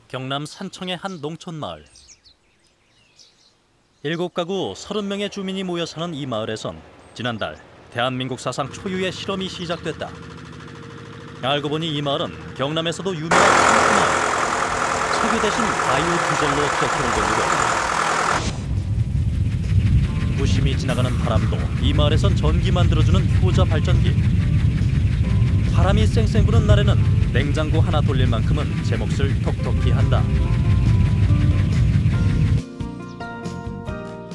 경남 산청의 한 농촌 마을. 7가구 30명의 주민이 모여 사는 이 마을에선 지난달 대한민국 사상 초유의 실험이 시작됐다. 알고 보니 이 마을은 경남에서도 유명한 석유 마을. 석유 대신 바이오 디젤로 트랙터를 돌리고 무심히 지나가는 바람도 이 마을에선 전기 만들어주는 효자 발전기. 바람이 쌩쌩 부는 날에는 냉장고 하나 돌릴 만큼은 제 몫을 톡톡히 한다.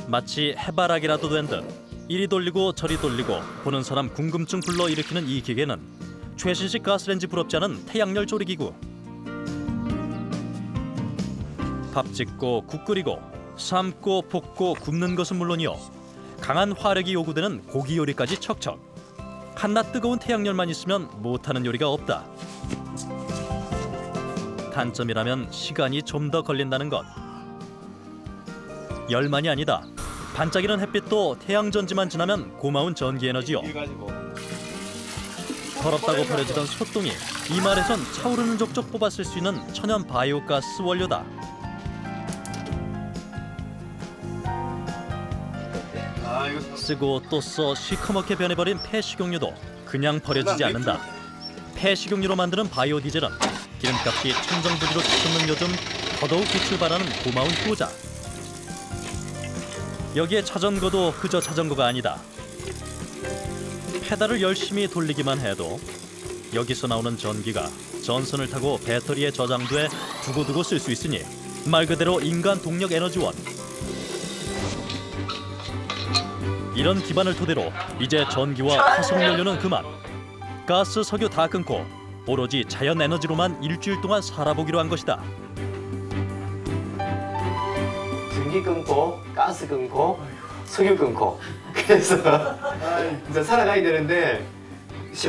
마치 해바라기라도 된 듯 이리 돌리고 저리 돌리고 보는 사람 궁금증 불러일으키는 이 기계는 최신식 가스레인지 부럽지 않은 태양열 조리기구. 밥 짓고 국 끓이고 삶고 볶고 굽는 것은 물론이요, 강한 화력이 요구되는 고기 요리까지 척척. 한낮 뜨거운 태양열만 있으면 못하는 요리가 없다. 단점이라면 시간이 좀 더 걸린다는 것. 열만이 아니다. 반짝이는 햇빛도 태양전지만 지나면 고마운 전기에너지요. 더럽다고 버려지던 소똥이 이 마을에선 차오르는 족족 뽑아 쓸 수 있는 천연 바이오가스 원료다. 쓰고 또 써 시커멓게 변해버린 폐식용유도 그냥 버려지지 않는다. 폐식용유로 만드는 바이오 디젤은 기름값이 천정부지로 치솟는 요즘 더더욱 빛을 발하는 고마운 효자. 여기에 자전거도 그저 자전거가 아니다. 페달을 열심히 돌리기만 해도 여기서 나오는 전기가 전선을 타고 배터리에 저장돼 두고두고 쓸 수 있으니 말 그대로 인간 동력 에너지원. 이런 기반을 토대로 이제 전기와 화석연료는 그만. 가스, 석유 다 끊고 오로지 자연 에너지로만 일주일 동안 살아보기로 한 것이다. 전기 끊고 가스 끊고 석유 끊고 그래서 이제 살아가야 되는데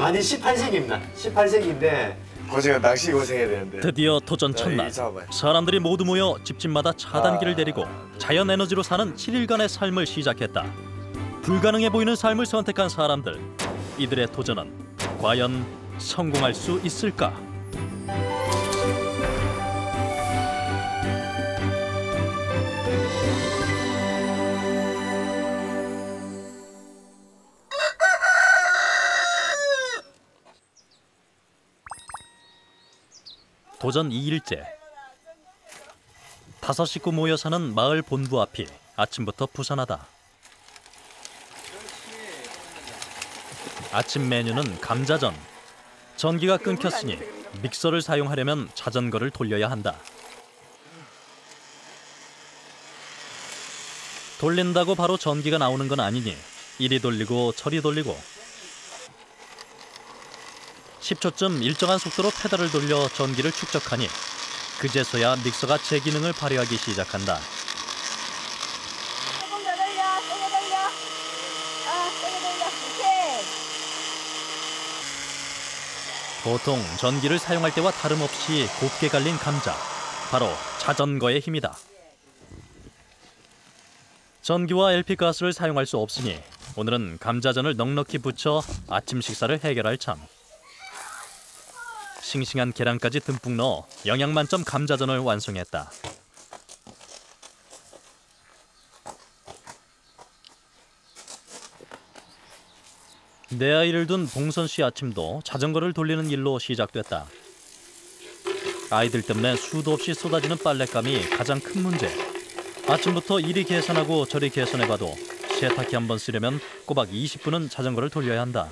완전 18세기입니다. 18세기인데 고생은 당신이 고생해야 되는데. 드디어 도전 첫날. 사람들이 모두 모여 집집마다 차단기를 데리고 자연 에너지로 사는 7일간의 삶을 시작했다. 불가능해 보이는 삶을 선택한 사람들. 이들의 도전은 과연 성공할 수 있을까? 도전 2일째. 5 식구 모여 사는 마을 본부 앞이 아침부터 부산하다. 아침 메뉴는 감자전. 전기가 끊겼으니 믹서를 사용하려면 자전거를 돌려야 한다. 돌린다고 바로 전기가 나오는 건 아니니 이리 돌리고 저리 돌리고 10초쯤 일정한 속도로 페달을 돌려 전기를 축적하니 그제서야 믹서가 제 기능을 발휘하기 시작한다. 조금 더 돌려, 세게 돌려. 세게 돌려. 오케이. 보통 전기를 사용할 때와 다름없이 곱게 갈린 감자. 바로 자전거의 힘이다. 전기와 LP가스를 사용할 수 없으니 오늘은 감자전을 넉넉히 부쳐 아침 식사를 해결할 참. 싱싱한 계란까지 듬뿍 넣어 영양 만점 감자전을 완성했다. 내 아이를 둔 봉선 씨 아침도 자전거를 돌리는 일로 시작됐다. 아이들 때문에 수도 없이 쏟아지는 빨랫감이 가장 큰 문제. 아침부터 이리 계산하고 저리 계산해봐도 세탁기 한 번 쓰려면 꼬박 20분은 자전거를 돌려야 한다.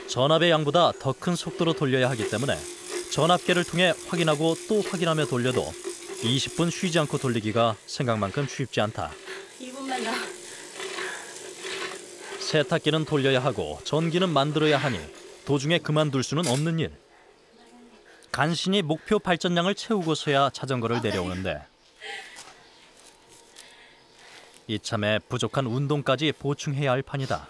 전압의 양보다 더 큰 속도로 돌려야 하기 때문에 전압계를 통해 확인하고 또 확인하며 돌려도 20분 쉬지 않고 돌리기가 생각만큼 쉽지 않다. 2분만 더. 세탁기는 돌려야 하고 전기는 만들어야 하니 도중에 그만둘 수는 없는 일. 간신히 목표 발전량을 채우고서야 자전거를 내려오는데 이참에 부족한 운동까지 보충해야 할 판이다.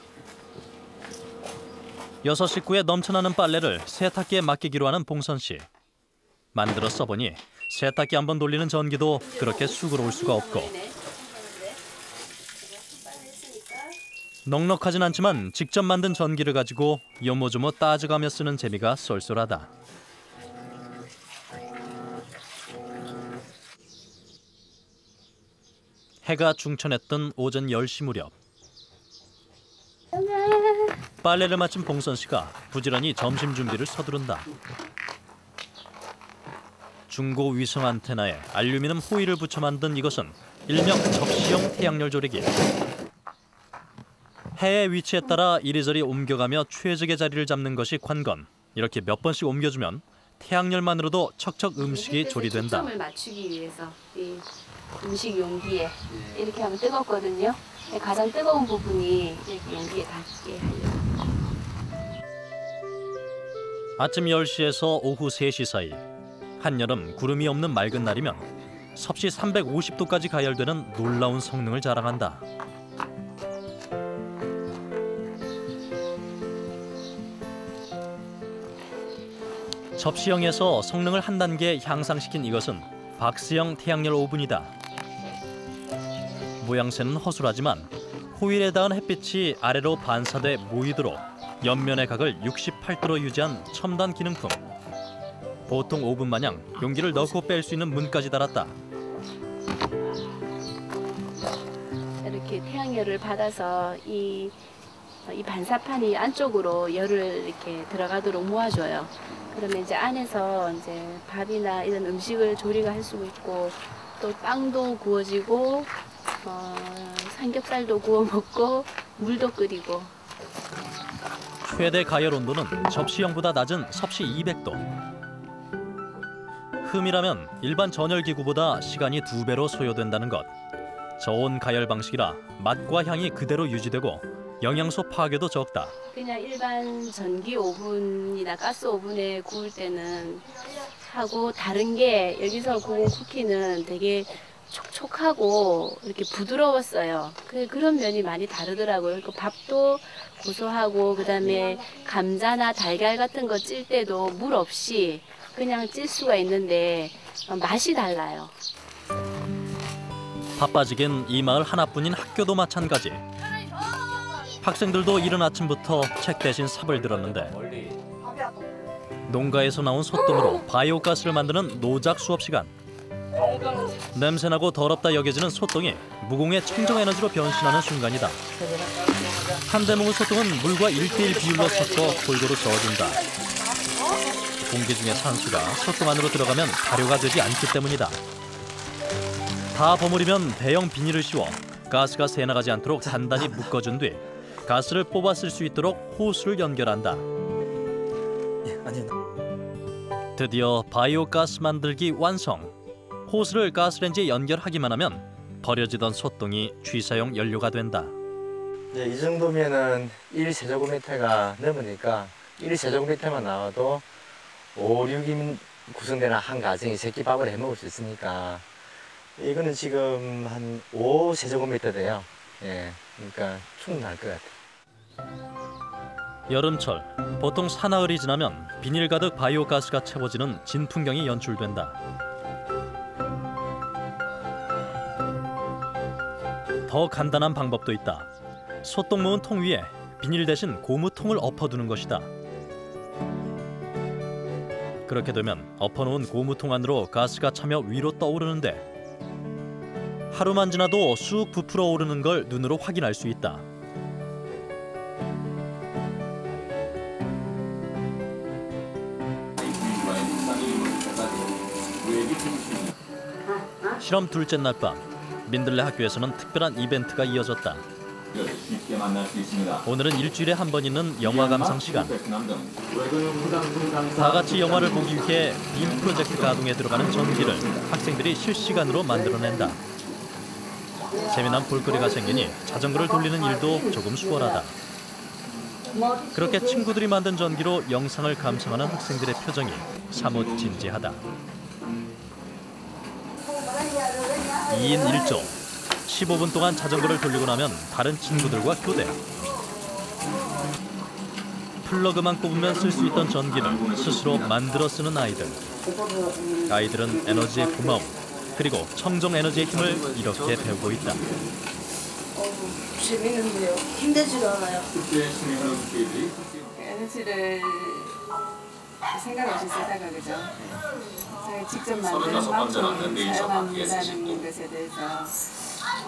6 식구의 넘쳐나는 빨래를 세탁기에 맡기기로 하는 봉선 씨. 만들어 써보니 세탁기 한번 돌리는 전기도 그렇게 수고로울 수가 없고 넉넉하진 않지만 직접 만든 전기를 가지고 요모조모 따져가며 쓰는 재미가 쏠쏠하다. 해가 중천했던 오전 10시 무렵. 빨래를 마친 봉선 씨가 부지런히 점심 준비를 서두른다. 중고 위성 안테나에 알루미늄 호일을 붙여 만든 이것은 일명 접시형 태양열 조리기. 해의 위치에 따라 이리저리 옮겨가며 최적의 자리를 잡는 것이 관건. 이렇게 몇 번씩 옮겨주면 태양열만으로도 척척 음식이 조리된다. 초점을 맞추기 위해서 이 음식 용기에 이렇게 하면 뜨겁거든요. 가장 뜨거운 부분이 이렇게 용기에 닿게 하려고. 아침 10시에서 오후 3시 사이. 한여름 구름이 없는 맑은 날이면 섭씨 350도까지 가열되는 놀라운 성능을 자랑한다. 접시형에서 성능을 한 단계 향상시킨 이것은 박스형 태양열 오븐이다. 모양새는 허술하지만 호일에 닿은 햇빛이 아래로 반사돼 모이도록 옆면의 각을 68도로 유지한 첨단 기능품. 보통 오븐 마냥 용기를 넣고 뺄 수 있는 문까지 달았다. 이렇게 태양열을 받아서 이 반사판이 안쪽으로 열을 이렇게 들어가도록 모아줘요. 그러면 이제 안에서 이제 밥이나 이런 음식을 조리가 할 수 있고 또 빵도 구워지고 삼겹살도 구워 먹고 물도 끓이고. 최대 가열 온도는 접시형보다 낮은 섭씨 200도. 흠이라면 일반 전열기구보다 시간이 2배로 소요된다는 것. 저온 가열 방식이라 맛과 향이 그대로 유지되고 영양소 파괴도 적다. 그냥 일반 전기 오븐이나 가스 오븐에 구울 때는 하고 다른 게 여기서 구운 쿠키는 되게 촉촉하고 이렇게 부드러웠어요. 그런 면이 많이 다르더라고요. 그 밥도 고소하고 그다음에 감자나 달걀 같은 거 찔 때도 물 없이 그냥 찔 수가 있는데 맛이 달라요. 바빠지긴 이 마을 하나뿐인 학교도 마찬가지. 학생들도 이른 아침부터 책 대신 삽을 들었는데 농가에서 나온 소똥으로 바이오가스를 만드는 노작 수업 시간. 냄새나고 더럽다 여겨지는 소똥이 무공의 청정에너지로 변신하는 순간이다. 한 대목의 소똥은 물과 1:1 비율로 섞어 골고루 저어준다. 공기 중의 산소가 소똥 안으로 들어가면 발효가 되지 않기 때문이다. 다 버무리면 대형 비닐을 씌워 가스가 새나가지 않도록 단단히 묶어준 뒤 가스를 뽑아 쓸 수 있도록 호스를 연결한다. 드디어 바이오가스 만들기 완성. 호스를 가스레인지에 연결하기만 하면 버려지던 소똥이 취사용 연료가 된다. 네, 이 정도면은 1세제곱미터가 넘으니까 1세제곱미터만 나와도 5, 6인 구성되는 한 가정이 세 끼 밥을 해 먹을 수 있으니까 이거는 지금 한 5세제곱미터 돼요. 예, 그러니까 충분할 것 같아요. 여름철, 보통 사나흘이 지나면 비닐 가득 바이오가스가 채워지는 진풍경이 연출된다. 더 간단한 방법도 있다. 소똥 모은 통 위에 비닐 대신 고무통을 엎어두는 것이다. 그렇게 되면 엎어놓은 고무통 안으로 가스가 차며 위로 떠오르는데 하루만 지나도 쑥 부풀어 오르는 걸 눈으로 확인할 수 있다. 실험 둘째 날 밤, 민들레 학교에서는 특별한 이벤트가 이어졌다. 오늘은 일주일에 한 번 있는 영화 감상 시간. 다 같이 영화를 보기 위해 빔 프로젝트 가동에 들어가는 전기를 학생들이 실시간으로 만들어낸다. 재미난 볼거리가 생기니 자전거를 돌리는 일도 조금 수월하다. 그렇게 친구들이 만든 전기로 영상을 감상하는 학생들의 표정이 사뭇 진지하다. 2인 1조. 15분 동안 자전거를 돌리고 나면 다른 친구들과 교대. 플러그만 꼽으면 쓸 수 있던 전기를 스스로 만들어 쓰는 아이들. 아이들은 에너지의 고마움, 그리고 청정 에너지의 힘을 이렇게 배우고 있다. 재밌는데요. 힘들지도 않아요. 에너지를 생각 없이 쓰다가 그죠? 직접 만드는 방법을 사용한다는 것에 대해서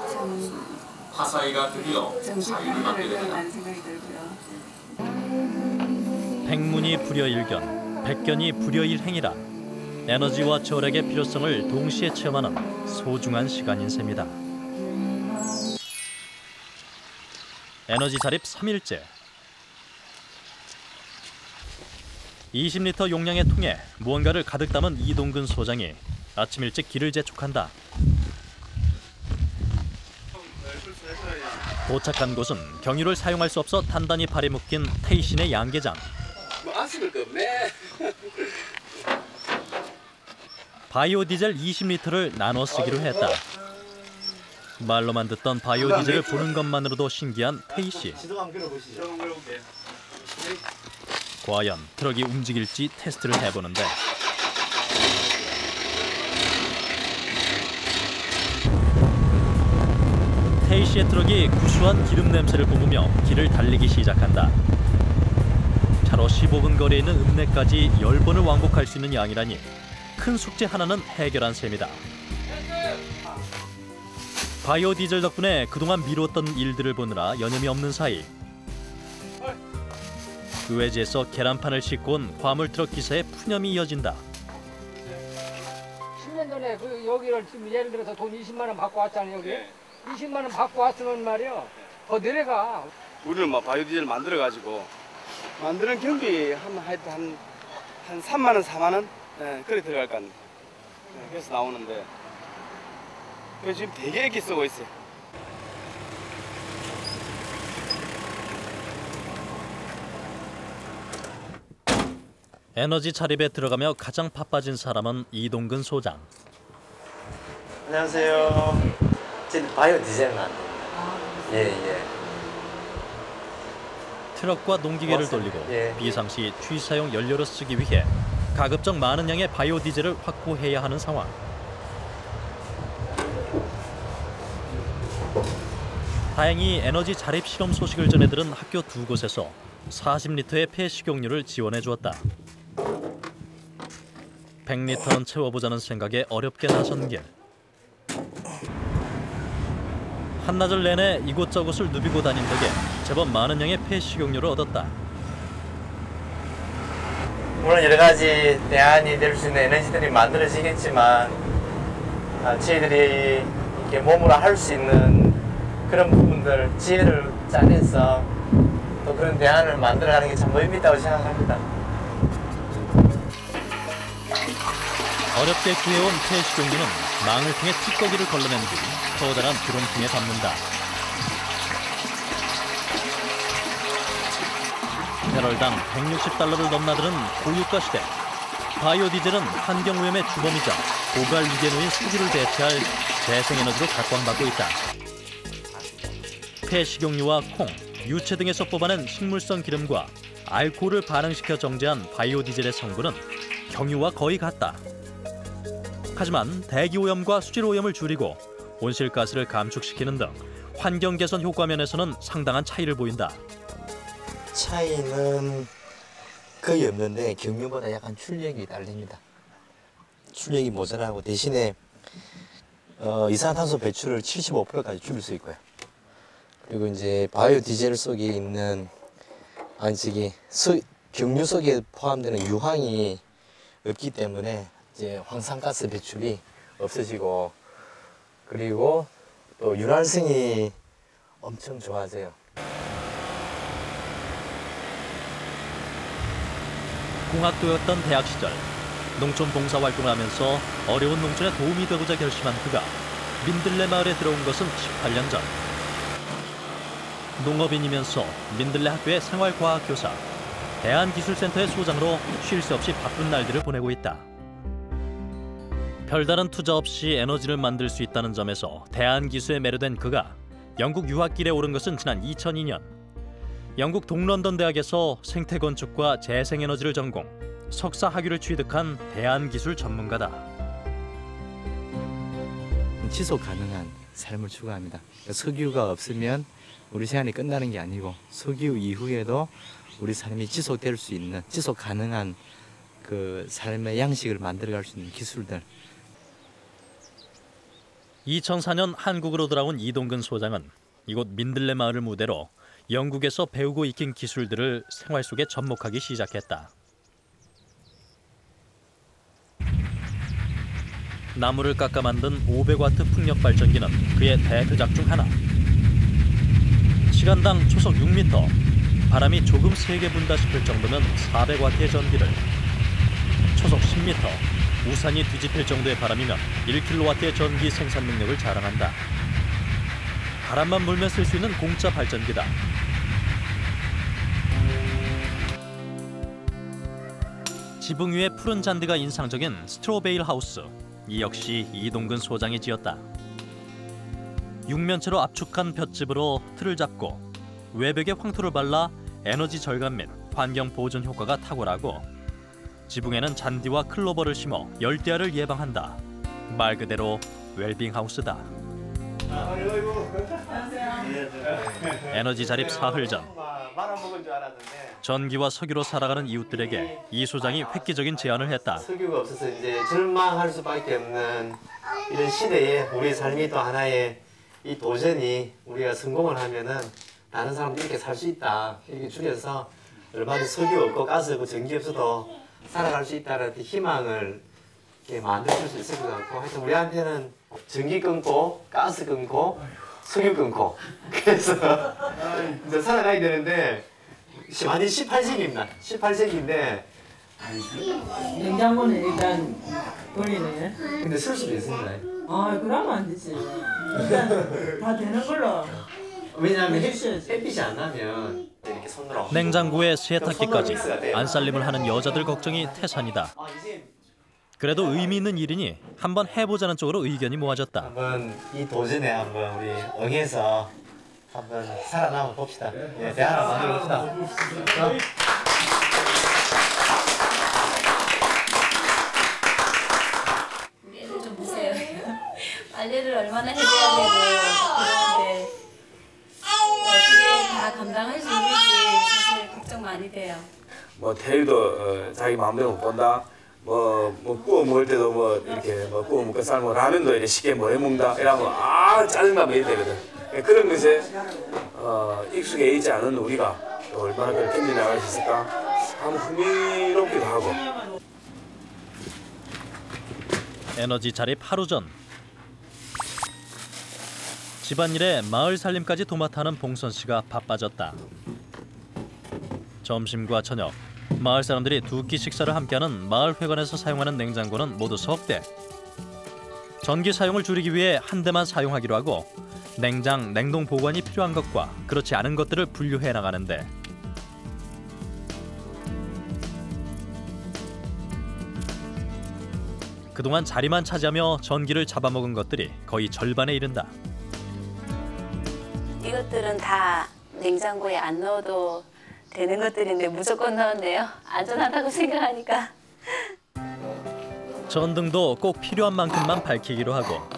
참 화사이가 드디어 정신을 갖게 되는 생각이 들고요. 백문이 불여일견, 백견이 불여일행이라 에너지와 절약의 필요성을 동시에 체험하는 소중한 시간인 셈이다. 에너지 자립 3일째. 20리터 용량의 통에 무언가를 가득 담은 이동근 소장이 아침 일찍 길을 재촉한다. 도착한 곳은 경유를 사용할 수 없어 단단히 발이 묶인 테이신의 양계장. 바이오 디젤 20리터를 나눠 쓰기로 했다. 말로만 듣던 바이오 디젤을 보는 것만으로도 신기한 태희 씨. 과연 트럭이 움직일지 테스트를 해보는데 태희 씨의 트럭이 구수한 기름 냄새를 뿜으며 길을 달리기 시작한다. 차로 15분 거리에 있는 읍내까지 10번을 왕복할 수 있는 양이라니 큰 숙제 하나는 해결한 셈이다. 바이오 디젤 덕분에 그동안 미뤘던 일들을 보느라 여념이 없는 사이 의회지에서 계란판을 싣고 온 화물 트럭 기사의 푸념이 이어진다. 10년 전에 여기를 지금 예를 들어서 돈 20만 원 받고 왔잖아요. 여기. 20만 원 받고 왔으면 말이요. 더 내려가. 우리는 뭐 바이오디젤 만들어가지고 만드는 경비 한 3만 원, 4만 원? 네, 그래 들어갈 것 같네. 네, 그래서 나오는데 그래서 지금 되게 애기 쓰고 있어요. 에너지 자립에 들어가며 가장 바빠진 사람은 이동근 소장. 안녕하세요. 저는 바이오 디젤은 안 됩니다. 예. 트럭과 농기계를 돌리고 예. 비상시 취사용 연료로 쓰기 위해 가급적 많은 양의 바이오 디젤을 확보해야 하는 상황. 다행히 에너지 자립 실험 소식을 전해 들은 학교 두 곳에서 40리터의 폐식용유를 지원해 주었다. 100리터는 채워보자는 생각에 어렵게 나선 길. 한나절 내내 이곳저곳을 누비고 다닌 덕에 제법 많은 양의 폐식용유를 얻었다. 물론 여러 가지 대안이 될 수 있는 에너지들이 만들어지겠지만 저희들이 이렇게 몸으로 할 수 있는 그런 부분들, 지혜를 짜내서 또 그런 대안을 만들어가는 게 참 의미 있다고 생각합니다. 어렵게 구해온 폐식용유는 망을 통해 찌꺼기를 걸러낸 뒤 커다란 드럼통에 담는다. 배럴당 160달러를 넘나드는 고유가 시대. 바이오 디젤은 환경오염의 주범이자 고갈 위기에 놓인 석유를 대체할 재생에너지로 각광받고 있다. 폐식용유와 콩, 유채 등에서 뽑아낸 식물성 기름과 알코올을 반응시켜 정제한 바이오 디젤의 성분은 경유와 거의 같다. 하지만 대기오염과 수질오염을 줄이고 온실가스를 감축시키는 등 환경 개선 효과 면에서는 상당한 차이를 보인다. 차이는 거의 없는데 경유보다 약간 출력이 딸립니다. 출력이 모자라고 대신에 이산화탄소 배출을 75%까지 줄일 수 있고요. 그리고 이제 바이오 디젤 속에 있는 경유 속에 포함되는 유황이 없기 때문에 이제 황산가스 배출이 없어지고 그리고 또 윤활성이 엄청 좋아져요. 공학도였던 대학 시절 농촌 봉사활동을 하면서 어려운 농촌에 도움이 되고자 결심한 그가 민들레 마을에 들어온 것은 18년 전. 농업인이면서 민들레 학교의 생활과학교사, 대한기술센터의 소장으로 쉴 새 없이 바쁜 날들을 보내고 있다. 별다른 투자 없이 에너지를 만들 수 있다는 점에서 대한기술에 매료된 그가 영국 유학길에 오른 것은 지난 2002년. 영국 동런던 대학에서 생태건축과 재생에너지를 전공, 석사 학위를 취득한 대한기술 전문가다. 지속 가능한 삶을 추구합니다. 석유가 없으면 우리 생활이 끝나는 게 아니고 석유 이후에도 우리 삶이 지속될 수 있는 지속 가능한 그 삶의 양식을 만들어갈 수 있는 기술들. 2004년 한국으로 돌아온 이동근 소장은 이곳 민들레 마을을 무대로 영국에서 배우고 익힌 기술들을 생활 속에 접목하기 시작했다. 나무를 깎아 만든 500와트 풍력 발전기는 그의 대표작 중 하나. 시간당 초속 6m, 바람이 조금 세게 분다 싶을 정도면 400와트의 전기를, 초속 10m, 우산이 뒤집힐 정도의 바람이면 1kW의 전기 생산 능력을 자랑한다. 바람만 불면 쓸 수 있는 공짜 발전기다. 지붕 위에 푸른 잔디가 인상적인 스트로베일 하우스. 이 역시 이동근 소장이 지었다. 6면체로 압축한 볏짚으로 틀을 잡고 외벽에 황토를 발라 에너지 절감 및 환경 보존 효과가 탁월하고 지붕에는 잔디와 클로버를 심어 열대야를 예방한다. 말 그대로 웰빙 하우스다. 에너지 자립 사흘 전, 전기와 석유로 살아가는 이웃들에게 이 소장이 획기적인 제안을 했다. 석유가 없어서 이제 절망할 수밖에 없는 이런 시대에 우리 삶이 또 하나의 이 도전이 우리가 성공을 하면은 다른 사람도 이렇게 살 수 있다. 이렇게 줄여서 얼마든지 석유 없고 가스 없고 전기 없어도 살아갈 수 있다는 희망을 이렇게 만들어줄 수 있을 것 같고, 하여튼 우리한테는 전기 끊고 가스 끊고 석유 끊고 그래서 이제 살아가야 되는데 완전 18세기입니다. 18세기인데 냉장고는 일단 돌리네. 근데 쓸 수도 있습니다. 아, 그러면 안 되지. 일단 다 되는 걸로. 왜냐하면 햇빛이 안 나면 이렇게 손으로 냉장고에 세탁기까지 안살림을 하는 여자들 걱정이 태산이다. 그래도 의미 있는 일이니 한번 해보자는 쪽으로 의견이 모아졌다. 한번 이 도전에 한번 우리 응해서 한번 살아남아 봅시다. 예, 대화 만들어 봅시다. 우리 애들 좀 보세요. 빨래를 얼마나 해줘야 되고 그런데 어떻게 다 감당할 수 있는지 사실 걱정 많이 돼요. 뭐 테일도 자기 마음대로 못 본다. 뭐 구워 먹을 때도 뭐 이렇게 뭐 구워 먹고 삶고 라면도 이렇게 쉽게 뭐 해 먹는다. 이러면 짜증나면 이래 되거든. 그런 것에 익숙해 있지 않은 우리가 또 얼마나 그걸 견뎌나갈 수 있을까? 한번 흥미롭기도 하고. 에너지 자립 하루 전. 집안일에 마을 살림까지 도맡아하는 봉선 씨가 바빠졌다. 점심과 저녁, 마을 사람들이 두 끼 식사를 함께하는 마을 회관에서 사용하는 냉장고는 모두 석 대. 전기 사용을 줄이기 위해 한 대만 사용하기로 하고 냉장, 냉동 보관이 필요한 것과 그렇지 않은 것들을 분류해 나가는데 그동안 자리만 차지하며 전기를 잡아먹은 것들이 거의 절반에 이른다. 이것들은 다 냉장고에 안 넣어도 되는 것들인데 무조건 넣었네요. 안전하다고 생각하니까. 전등도 꼭 필요한 만큼만 밝히기로 하고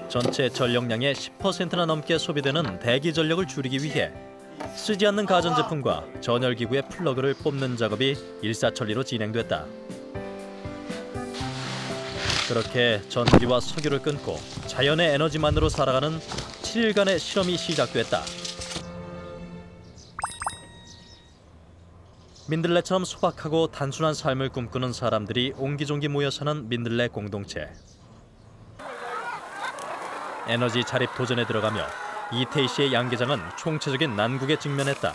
전체 전력량의 10%나 넘게 소비되는 대기 전력을 줄이기 위해 쓰지 않는 가전제품과 전열기구의 플러그를 뽑는 작업이 일사천리로 진행됐다. 그렇게 전기와 석유를 끊고 자연의 에너지만으로 살아가는 7일간의 실험이 시작됐다. 민들레처럼 소박하고 단순한 삶을 꿈꾸는 사람들이 옹기종기 모여 사는 민들레 공동체. 에너지 자립 도전에 들어가며 이태희 씨의 양계장은 총체적인 난국에 직면했다.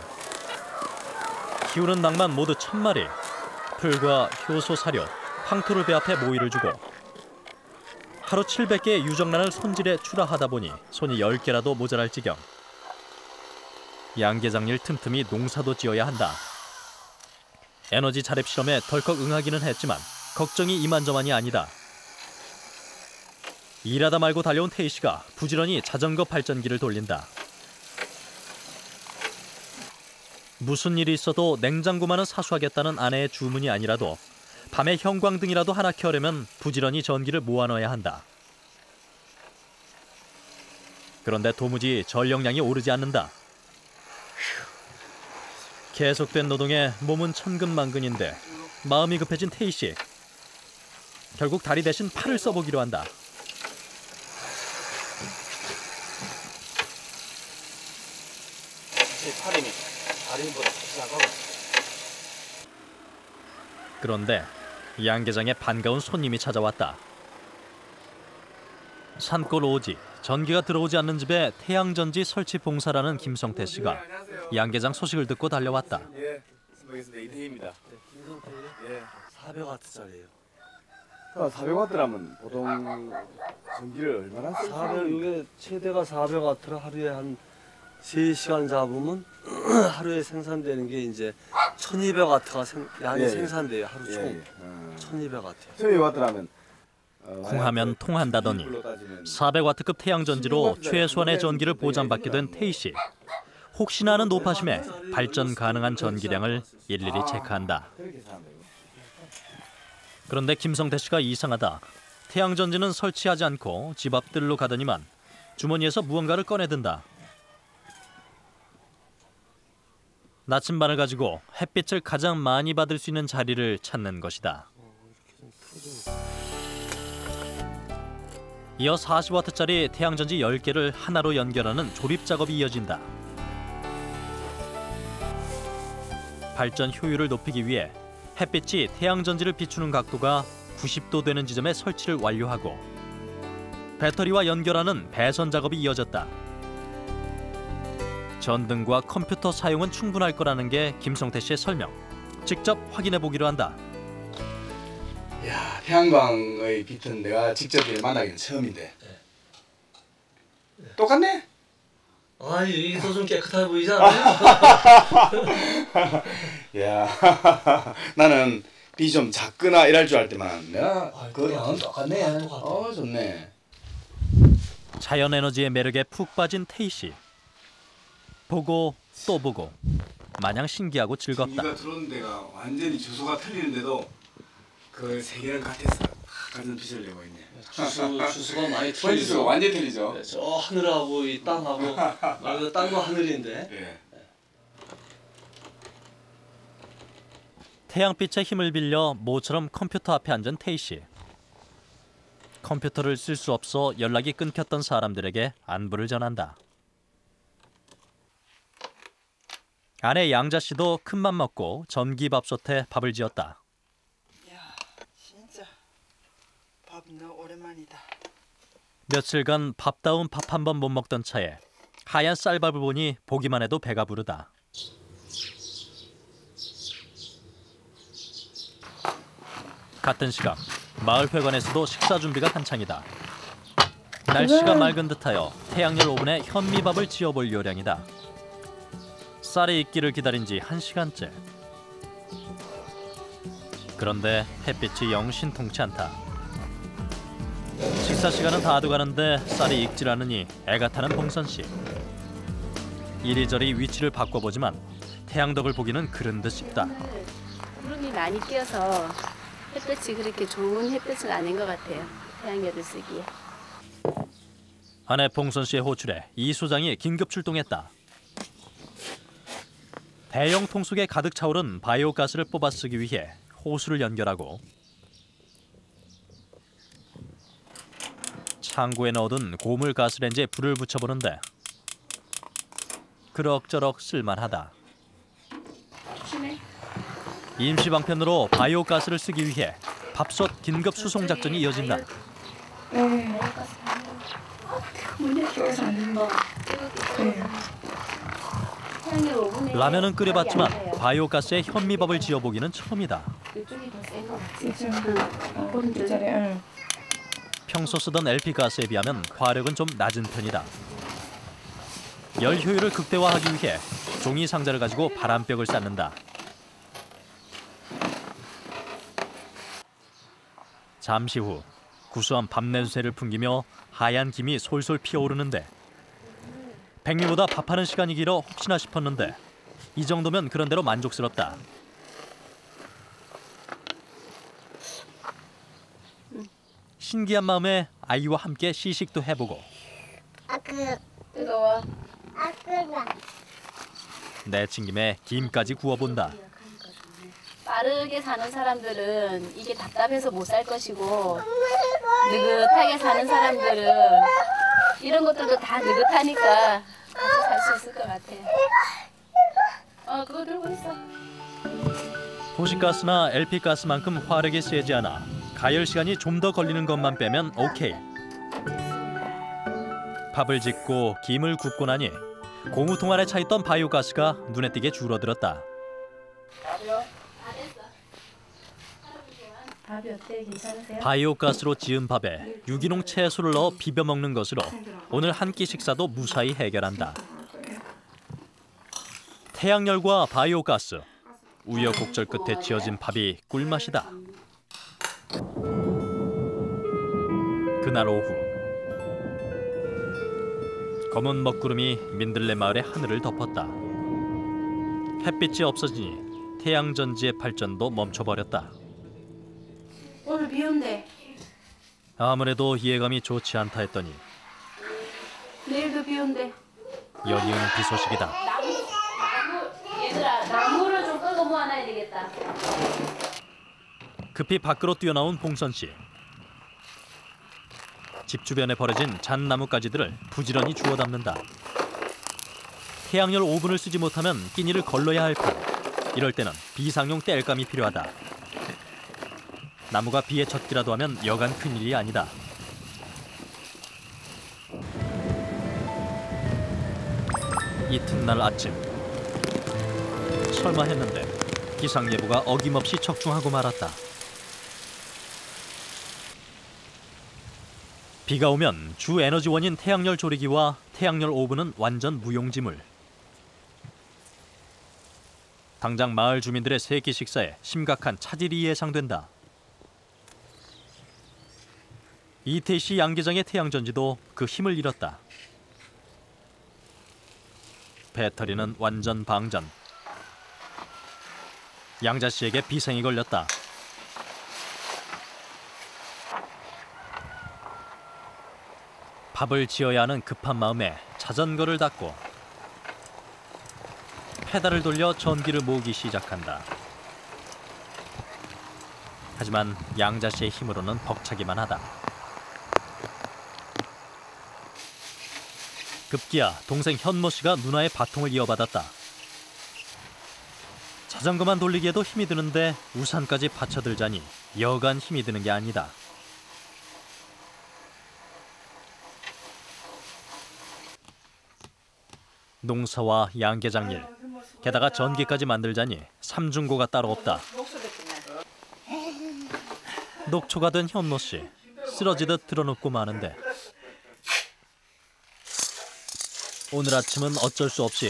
키우는 낭만 모두 1000마리, 풀과 효소 사료, 황토를 배합해 모이를 주고 하루 700개의 유정란을 손질해 출하하다 보니 손이 10개라도 모자랄 지경. 양계장일 틈틈이 농사도 지어야 한다. 에너지 자립 실험에 덜컥 응하기는 했지만 걱정이 이만저만이 아니다. 일하다 말고 달려온 태희 씨가 부지런히 자전거 발전기를 돌린다. 무슨 일이 있어도 냉장고만은 사수하겠다는 아내의 주문이 아니라도 밤에 형광등이라도 하나 켜려면 부지런히 전기를 모아넣어야 한다. 그런데 도무지 전력량이 오르지 않는다. 계속된 노동에 몸은 천근만근인데 마음이 급해진 태희 씨. 결국 다리 대신 팔을 써보기로 한다. 사람이 다른 보다 나가고. 그런데 양계장에 반가운 손님이 찾아왔다. 산골 오지 전기가 들어오지 않는 집에 태양전지 설치 봉사라는 김성태 씨가 양계장 소식을 듣고 달려왔다. 예, 모르겠습니다. 이태희입니다. 예, 400W짜리예요. 400W라면 보통 전기를 얼마나 쓰는 400 이게 최대가 400W라 하루에 한 3시간 잡으면 하루에 생산되는 게 이제 1200W가 양이 예, 예. 생산돼요. 하루 총. 예, 1200W. 1200W라면 콩하면 통한다더니 400W급 태양전지로 최소한의 전기를 보장받게 된 태희 씨. 혹시나 하는 노파심에 발전 가능한 전기량을 일일이 체크한다. 그런데 김성태 씨가 이상하다. 태양전지는 설치하지 않고 집 앞들로 가더니만 주머니에서 무언가를 꺼내든다. 나침반을 가지고 햇빛을 가장 많이 받을 수 있는 자리를 찾는 것이다. 이어 40W짜리 태양전지 10개를 하나로 연결하는 조립 작업이 이어진다. 발전 효율을 높이기 위해 햇빛이 태양전지를 비추는 각도가 90도 되는 지점에 설치를 완료하고 배터리와 연결하는 배선 작업이 이어졌다. 전등과 컴퓨터 사용은 충분할 거라는 게 김성태 씨의 설명. 직접 확인해 보기로 한다. 야, 태양광의 빛은 내가 직접 만나기는 처음인데. 똑같네? 아니 이게 좀 깨끗해 보이지 않아요? 야, 나는 빛이 좀 작거나 이럴 줄 알 때만 내가 그 양은 똑같네. 좋네. 자연 에너지의 매력에 푹 빠진 태희 씨. 보고 또 보고 마냥 신기하고 즐겁다. 전기가 들어오는 데가 완전히 주소가 틀리는데도 그 세 개는 같았어. 같은 빛을 내고 있네. 주수가 많이 주소가 틀리죠. 완전히 틀리죠. 네, 저 하늘하고 이 땅하고 말해서 땅과 하늘인데. 예. 태양빛의 힘을 빌려 모처럼 컴퓨터 앞에 앉은 태희 씨. 컴퓨터를 쓸 수 없어 연락이 끊겼던 사람들에게 안부를 전한다. 아내 양자 씨도 큰맘 먹고 전기밥솥에 밥을 지었다. 야, 진짜 밥 너무 오랜만이다. 며칠간 밥다운 밥 한 번 못 먹던 차에 하얀 쌀밥을 보니 보기만 해도 배가 부르다. 같은 시각 마을 회관에서도 식사 준비가 한창이다. 날씨가 맑은 듯하여 태양열 오븐에 현미밥을 지어볼 요량이다. 쌀이 익기를 기다린 지 1시간째. 그런데 햇빛이 영 신통치 않다. 식사 시간은 다 돼가는데 쌀이 익질 않으니 애가 타는 봉선 씨. 이리저리 위치를 바꿔보지만 태양덕을 보기는 그런 듯 싶다. 구름이 많이 껴서 햇볕이 그렇게 좋은 햇볕은 아닌 것 같아요. 태양열을 쓰기에. 아내 봉선 씨의 호출에 이 소장이 긴급 출동했다. 대형 통 속에 가득 차오른 바이오가스를 뽑아 쓰기 위해 호수를 연결하고 창고에 넣어둔 고물 가스레인지에 불을 붙여보는데 그럭저럭 쓸만하다. 임시 방편으로 바이오가스를 쓰기 위해 밥솥 긴급 수송 작전이 이어진다. 라면은 끓여봤지만 바이오가스에 현미밥을 지어보기는 처음이다. 평소 쓰던 LP가스에 비하면 화력은 좀 낮은 편이다. 열 효율을 극대화하기 위해 종이 상자를 가지고 바람벽을 쌓는다. 잠시 후 구수한 밥 냄새를 풍기며 하얀 김이 솔솔 피어오르는데 백미보다 밥하는 시간이 길어 혹시나 싶었는데 이 정도면 그런대로 만족스럽다. 신기한 마음에 아이와 함께 시식도 해보고 뜨거워. 내친 김에 김까지 구워본다. 빠르게 사는 사람들은 이게 답답해서 못 살 것이고 느긋하게 사는 사람들은 이런 것들도 다 느긋하니까 같이 살 수 있을 것 같아요. 그거 들고 있어. 도시가스나 LP가스만큼 화력이 세지 않아 가열 시간이 좀 더 걸리는 것만 빼면 오케이. 밥을 짓고 김을 굽고 나니 고무통 안에 차있던 바이오가스가 눈에 띄게 줄어들었다. 밥이 어때? 괜찮으세요? 바이오가스로 지은 밥에 유기농 채소를 넣어 비벼 먹는 것으로 오늘 한 끼 식사도 무사히 해결한다. 태양열과 바이오가스, 우여곡절 끝에 지어진 밥이 꿀맛이다. 그날 오후 검은 먹구름이 민들레 마을의 하늘을 덮었다. 햇빛이 없어지니 태양전지의 발전도 멈춰버렸다. 오늘 비 온대. 아무래도 예감이 좋지 않다 했더니 내일도 비 온대. 여리은 비 소식이다. 얘들아, 나무를 좀 끌고 모아놔야 되겠다. 급히 밖으로 뛰어나온 봉선 씨. 집 주변에 버려진 잣나무가지들을 부지런히 주워 담는다. 태양열 오븐을 쓰지 못하면 끼니를 걸러야 할 판. 이럴 때는 비상용 땔감이 필요하다. 나무가 비에 젖기라도 하면 여간 큰일이 아니다. 이튿날 아침. 설마 했는데 기상예보가 어김없이 적중하고 말았다. 비가 오면 주 에너지원인 태양열 조리기와 태양열 오븐은 완전 무용지물. 당장 마을 주민들의 세끼 식사에 심각한 차질이 예상된다. 이태희 씨 양계장의 태양전지도 그 힘을 잃었다. 배터리는 완전 방전. 양자 씨에게 비생이 걸렸다. 밥을 지어야 하는 급한 마음에 자전거를 닫고 페달을 돌려 전기를 모으기 시작한다. 하지만 양자 씨의 힘으로는 벅차기만 하다. 급기야 동생 현모 씨가 누나의 바통을 이어받았다. 자전거만 돌리기에도 힘이 드는데 우산까지 받쳐들자니 여간 힘이 드는 게 아니다. 농사와 양계장 일, 게다가 전기까지 만들자니 삼중고가 따로 없다. 녹초가 된 현모 씨, 쓰러지듯 드러눕고 마는데 오늘 아침은 어쩔 수 없이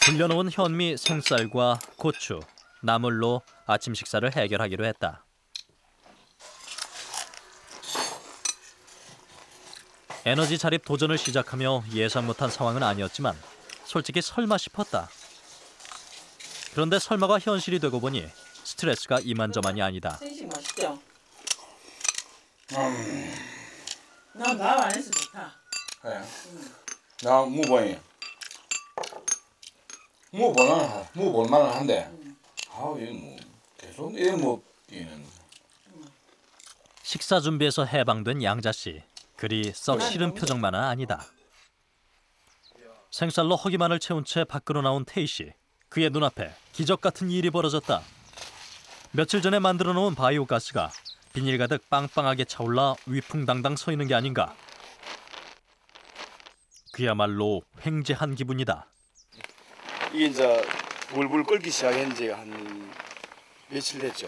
불려놓은 현미 생쌀과 고추, 나물로 아침 식사를 해결하기로 했다. 에너지 자립 도전을 시작하며 예상 못한 상황은 아니었지만 솔직히 설마 싶었다. 그런데 설마가 현실이 되고 보니 스트레스가 이만저만이 아니다. 생식 맛있죠? 난 밥 안 해서 좋다. 그래. 나 무보이. 무볼만은 한데. 이거 뭐 계속 이는. 식사 준비에서 해방된 양자 씨. 그리 썩 싫은 표정만은 아니다. 생쌀로 허기만을 채운 채 밖으로 나온 태희 씨. 그의 눈앞에 기적 같은 일이 벌어졌다. 며칠 전에 만들어 놓은 바이오가스가 비닐 가득 빵빵하게 차올라 위풍당당 서 있는 게 아닌가. 그야말로 횡재한 기분이다. 이게 이제 불불 끓기 시작한 지가 한 며칠 됐죠.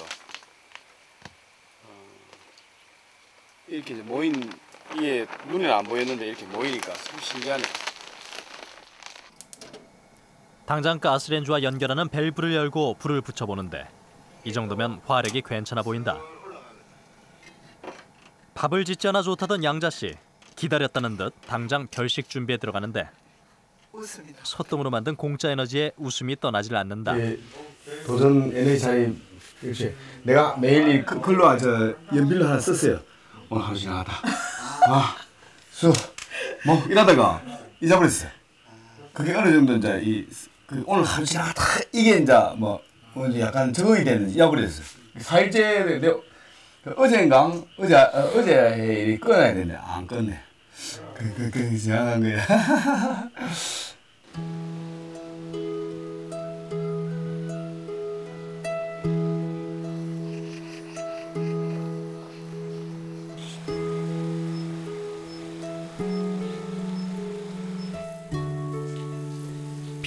이렇게 이제 모인, 이게 눈에는 안 보였는데 이렇게 모이니까 참 신기하네. 당장 가스렌지와 연결하는 밸브를 열고 불을 붙여보는데 이 정도면 화력이 괜찮아 보인다. 밥을 짓지 않아 좋다던 양자 씨. 기다렸다는 듯 당장 별식 준비에 들어가는데 웃습니다. 소똥으로 만든 공짜 에너지에 웃음이 떠나질 않는다. 도전 에너지 자리 역시 내가 매일 이 글로 연필로 하나 썼어요. 오늘 하루 지나가다. 뭐 이러다가 잊어버렸어. 그게 어느 정도 이제 오늘 하루 지나가다 이게 이제 뭐 이제 약간 적응이 되는 잊어버렸어. 4일째 어젠가 어제 끊어야 되는데 안 끊네. 그 지나간 거야.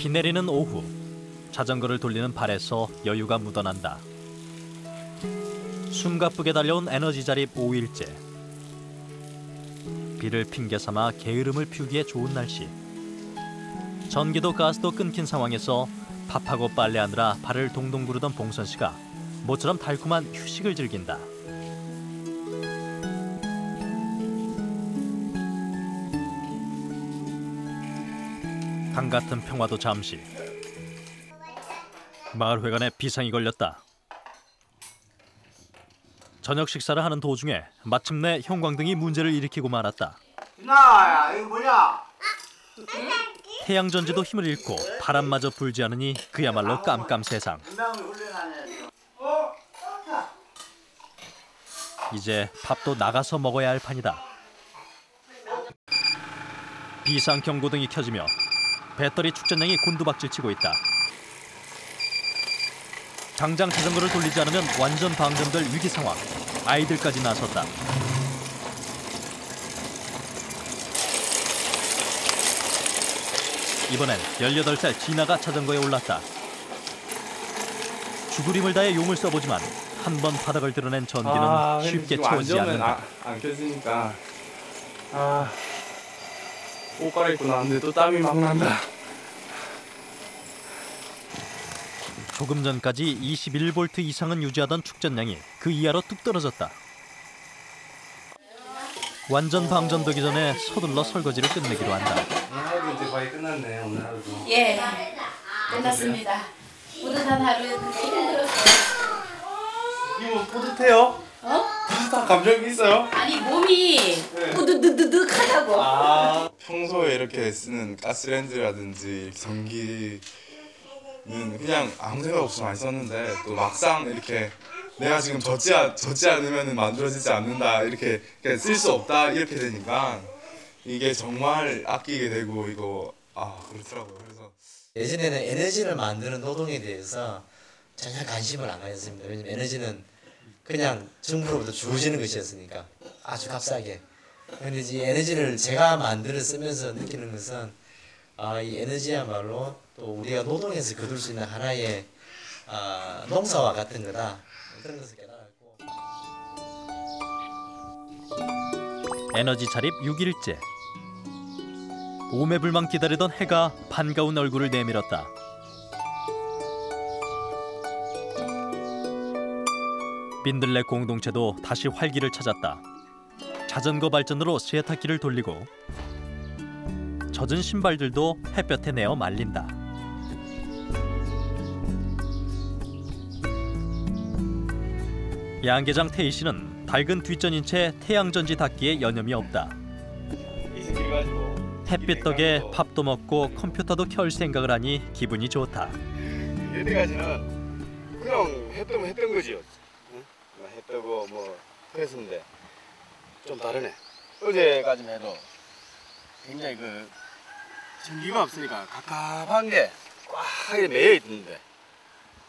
비 내리는 오후, 자전거를 돌리는 발에서 여유가 묻어난다. 숨가쁘게 달려온 에너지 자립 5일째. 비를 핑계 삼아 게으름을 피우기에 좋은 날씨. 전기도 가스도 끊긴 상황에서 밥하고 빨래하느라 발을 동동 구르던 봉선 씨가 모처럼 달콤한 휴식을 즐긴다. 강 같은 평화도 잠시. 마을회관에 비상이 걸렸다. 저녁 식사를 하는 도중에 마침내 형광등이 문제를 일으키고 말았다. 누나야, 이거 뭐냐? 태양전지도 힘을 잃고 바람마저 불지 않으니 그야말로 깜깜 세상. 이제 밥도 나가서 먹어야 할 판이다. 비상 경고등이 켜지며 배터리 축전량이 곤두박질치고 있다. 당장 자전거를 돌리지 않으면 완전 방전될 위기 상황. 아이들까지 나섰다. 이번엔 18살 진아가 자전거에 올랐다. 죽으림을 다해 용을 써보지만 한 번 바닥을 드러낸 전기는 쉽게 채워지지 않는다. 안 켜지니까 옷 갈아입고 나왔는데 또 땀이 막 난다. 조금 전까지 21V 이상은 유지하던 축전량이 그 이하로 뚝 떨어졌다. 완전 방전되기 전에 서둘러 설거지를 끝내기로 한다. 오늘도 이제 거의 끝났네. 오늘 하루도. 예, 끝났습니다. 뿌듯한 하루 힘들었어요. 이모 뿌듯해요? 뿌듯한 감정이 있어요? 아니 몸이 뿌듯하다고. 평소에 이렇게 쓰는 가스레인지라든지 전기는 그냥 아무 생각 없이 많이 썼는데 또 막상 이렇게 내가 지금 젖지 않으면 만들어지지 않는다, 이렇게 쓸 수 없다, 이렇게 되니까 이게 정말 아끼게 되고 이거 그렇더라고요. 그래서 예전에는 에너지를 만드는 노동에 대해서 전혀 관심을 안 가졌습니다. 왜냐면 에너지는 그냥 정부로부터 주어지는 것이었으니까 아주 값싸게. 그런데 이제 에너지를 제가 만들어 쓰면서 느끼는 것은 이 에너지야말로 또 우리가 노동에서 거둘 수 있는 하나의 농사와 같은 거다. 그런 것을 깨달았고. 에너지 자립 6일째. 오매불망 기다리던 해가 반가운 얼굴을 내밀었다. 빈들레 공동체도 다시 활기를 찾았다. 자전거 발전으로 세탁기를 돌리고 젖은 신발들도 햇볕에 내어 말린다. 양계장 태희 씨는 밝은 뒷전인 채 태양전지 닫기에 여념이 없다. 햇빛 덕에 밥도 먹고 컴퓨터도 켤 생각을 하니 기분이 좋다. 여태까지는 그냥 했던 거지요. 해 뜨고 뭐 그랬었는데 좀 다르네. 어제까지만 해도 굉장히 그 전기가 없으니까 갑갑한 게 꽉 매여 있는데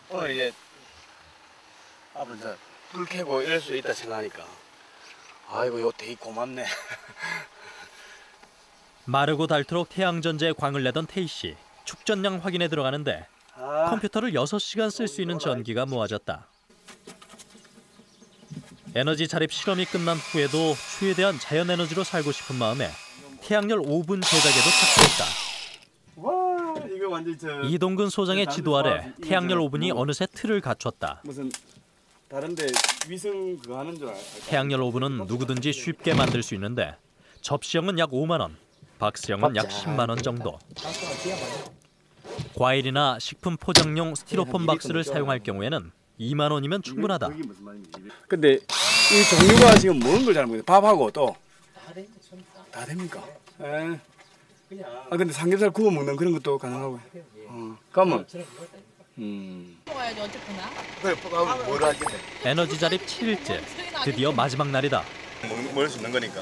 오늘 이제 앞으로 이제 불 켜고 이럴 수 있다 생각하니까 아이고 이거 되게 고맙네. 마르고 닳도록 태양전지에 광을 내던 태희 씨. 축전량 확인에 들어가는데 컴퓨터를 6시간 쓸 수 있는 전기가 모아졌다. 에너지 자립 실험이 끝난 후에도 최대한 자연에너지로 살고 싶은 마음에 태양열 오븐 제작에도 착수했다. 와, 이거 완전 이동근 소장의 지도 아래 태양열 오븐이 어느새 틀을 갖췄다. 무슨 다른데 위생 그거 하는 줄 알아요. 태양열 오븐은 누구든지 쉽게 만들 수 있는데 접시형은 약 5만 원, 박스형은 약 10만 원 정도. 과일이나 식품 포장용 스티로폼 박스를 사용할 경우에는 2만 원이면 충분하다. 근데 이 종류가 지금 뭔 걸 잘 모르겠어요. 밥하고 또 다 됩니까? 예. 근데 삼겹살 구워 먹는 그런 것도 가능하고요. 그러면 먹어야지 어쨌거나. 그래, 뭘 하겠네. 에너지 자립 7일째. 드디어 마지막 날이다. 먹을 수 있는 거니까.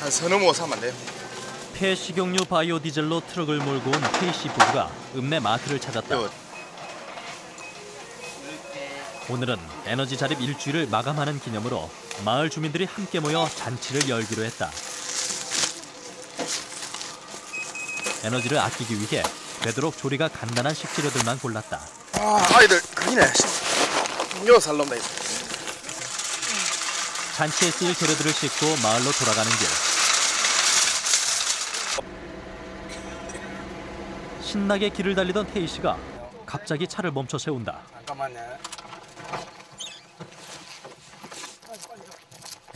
한 서너 모 사면 안 돼요? 폐식용유 바이오 디젤로 트럭을 몰고 온 K씨 부부가 읍내 마트를 찾았다. 오늘은 에너지 자립 일주일을 마감하는 기념으로 마을 주민들이 함께 모여 잔치를 열기로 했다. 에너지를 아끼기 위해 되도록 조리가 간단한 식재료들만 골랐다. 아이들 크기네. 요 살놈다. 잔치에 쓰일 재료들을 싣고 마을로 돌아가는 길. 신나게 길을 달리던 태희 씨가 갑자기 차를 멈춰 세운다. 잠깐만요.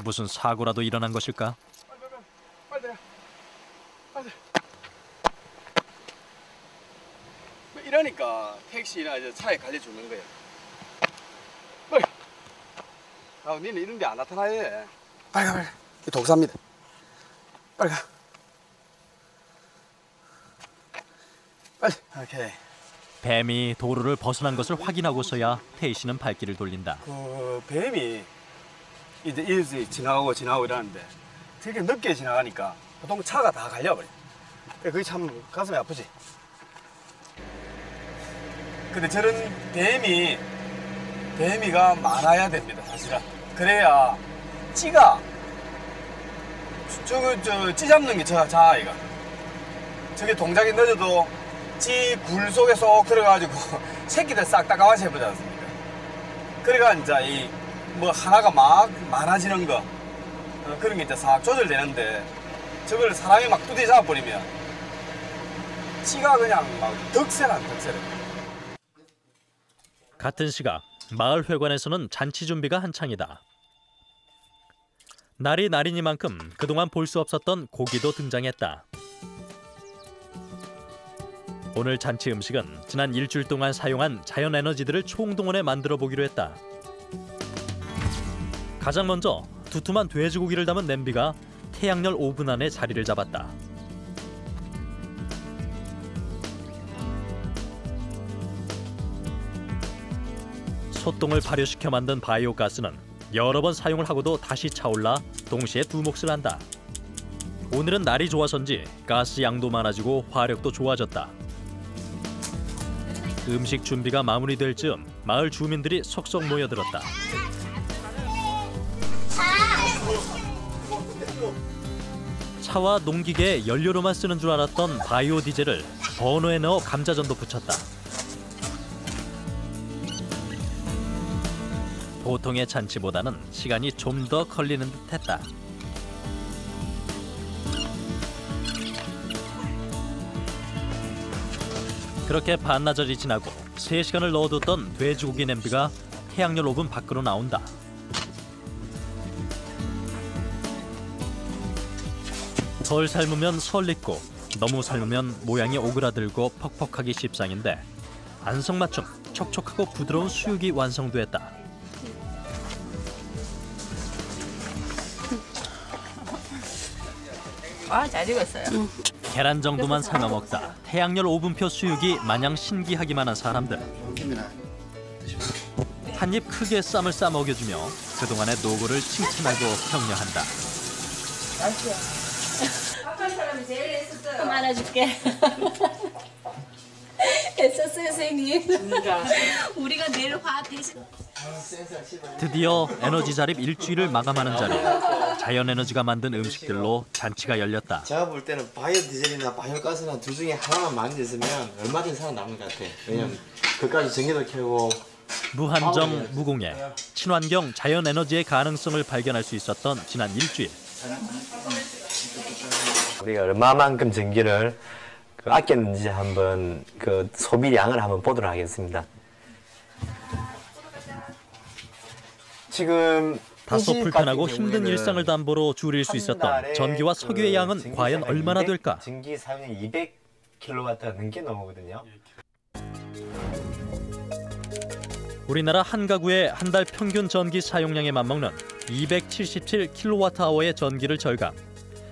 무슨 사고라도 일어난 것일까? 이러니까 택시나 이제 차에 관리 주는 거야. 빨리. 아, 니는 이런 데 안 나타나요. 빨리 가, 빨리. 이 독사입니다. 빨리 가. 빨리. 오케이. 뱀이 도로를 벗어난 것을 확인하고서야 태희 씨는 발길을 돌린다. 그 뱀이 이제 이렇게 지나가고 이러는데 되게 늦게 지나가니까 보통 차가 다 갈려버려. 그게 참 가슴이 아프지. 근데 저런 뱀이가 많아야 됩니다, 사실은. 그래야 찌가 찌 잡는 게 자아이가. 저게 동작이 늦어도 찌 굴 속에 쏙 들어가지고 새끼들 싹 다 가와서 해보지 않습니까? 그래가 이제 뭐 하나가 막 많아지는 거 그런 게 이제 싹 조절되는데 저걸 사람이 막 뚜디 잡아버리면 찌가 그냥 막 덕세란 덕세래. 같은 시각 마을 회관에서는 잔치 준비가 한창이다. 날이 날이니만큼 그동안 볼 수 없었던 고기도 등장했다. 오늘 잔치 음식은 지난 일주일 동안 사용한 자연 에너지들을 총동원해 만들어 보기로 했다. 가장 먼저 두툼한 돼지고기를 담은 냄비가 태양열 오븐 안에 자리를 잡았다. 소똥을 발효시켜 만든 바이오가스는 여러 번 사용을 하고도 다시 차올라 동시에 두 몫을 한다. 오늘은 날이 좋아서인지 가스 양도 많아지고 화력도 좋아졌다. 음식 준비가 마무리될 즈음 마을 주민들이 속속 모여들었다. 차와 농기계에 연료로만 쓰는 줄 알았던 바이오 디젤을 버너에 넣어 감자전도 부쳤다. 보통의 잔치보다는 시간이 좀 더 걸리는 듯했다. 그렇게 반나절이 지나고 3시간을 넣어뒀던 돼지고기 냄비가 태양열 오븐 밖으로 나온다. 덜 삶으면 설익고 너무 삶으면 모양이 오그라들고 퍽퍽하기 십상인데 안성맞춤 촉촉하고 부드러운 수육이 완성됐다. 잘 익었어요. 계란 정도만 삶아 먹다 태양열 오븐표 수육이 마냥 신기하기만 한 사람들. 한 입 크게 쌈을 싸 먹여주며 그동안의 노고를 칭찬하고 격려한다. 아까 사람이 제일 애썼어요. 그만해줄게. 애썼어요, 선생님. 우리가 내일 화 대신. 드디어 에너지 자립 일주일을 마감하는 자리. 자연 에너지가 만든 음식들로 잔치가 열렸다. 제가 볼 때는 바이오 디젤이나 바이오가스나 둘 중에 하나만 많이 있으면 얼마든지 살아남을 것 같아. 왜냐면 그까지 전기도 켜고 무한정 무공해 친환경 자연 에너지의 가능성을 발견할 수 있었던 지난 일주일. 우리가 얼마만큼 전기를 아꼈는지 한번 그 소비량을 한번 보도록 하겠습니다. 지금 다소 불편하고 힘든 일상을 담보로 줄일 수 있었던 전기와 석유의 양은 과연 얼마나 될까? 전기 사용량이 200kW가 넘게 나오거든요. 우리나라 한 가구의 한 달 평균 전기 사용량에 맞먹는 277kWh의 전기를 절감.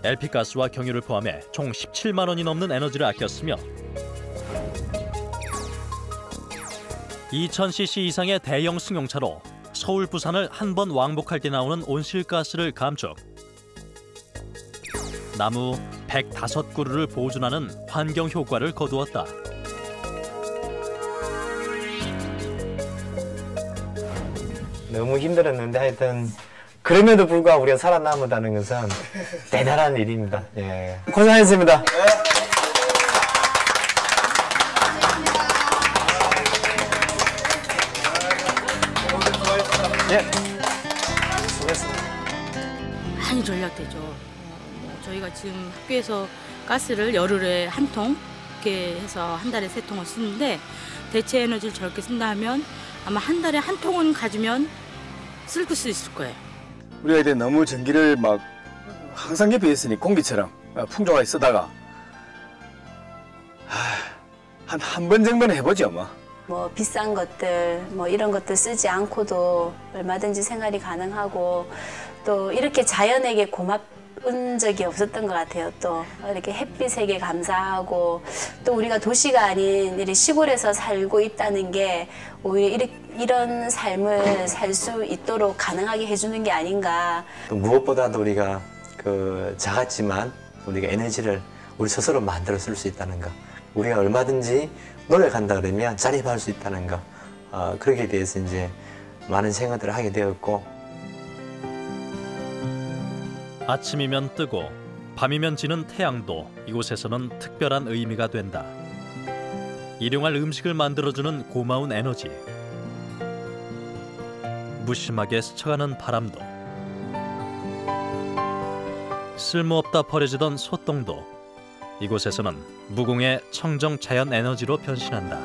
LP가스와 경유를 포함해 총 17만 원이 넘는 에너지를 아꼈으며 2000cc 이상의 대형 승용차로 서울, 부산을 한 번 왕복할 때 나오는 온실가스를 감축. 나무 105그루를 보존하는 환경 효과를 거두었다. 너무 힘들었는데 하여튼 그럼에도 불구하고 우리가 살아남았다는 것은 대단한 일입니다. 예. 고생하셨습니다. 많이 절약되죠. 저희가 지금 학교에서 가스를 열흘에 한 통 이렇게 해서 한 달에 3통을 쓰는데 대체 에너지를 저렇게 쓴다 하면 아마 한 달에 한 통은 가지면 쓸 수 있을 거예요. 우리가 이제 너무 전기를 막 항상 옆에 있으니 공기처럼 풍족하게 쓰다가 한 번 정도는 해보죠 뭐. 뭐 비싼 것들 뭐 이런 것들 쓰지 않고도 얼마든지 생활이 가능하고 또 이렇게 자연에게 고마운 적이 없었던 것 같아요. 또 이렇게 햇빛에게 감사하고 또 우리가 도시가 아닌 이렇게 시골에서 살고 있다는 게 오히려 이런 삶을 살 수 있도록 가능하게 해주는 게 아닌가. 또 무엇보다도 우리가 작았지만 우리가 에너지를 우리 스스로 만들어 쓸 수 있다는 거. 우리가 얼마든지 노력한다 그러면 자립할 수 있다는 거. 그렇게 대해서 이제 많은 생각들을 하게 되었고. 아침이면 뜨고 밤이면 지는 태양도 이곳에서는 특별한 의미가 된다. 일용할 음식을 만들어주는 고마운 에너지. 무심하게 스쳐가는 바람도. 쓸모없다 버려지던 소똥도 이곳에서는 무공의 청정 자연 에너지로 변신한다.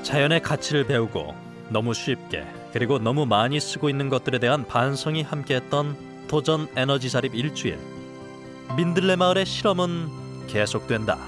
자연의 가치를 배우고 너무 쉽게 그리고 너무 많이 쓰고 있는 것들에 대한 반성이 함께했던 도전 에너지 자립 일주일. 민들레 마을의 실험은 계속된다.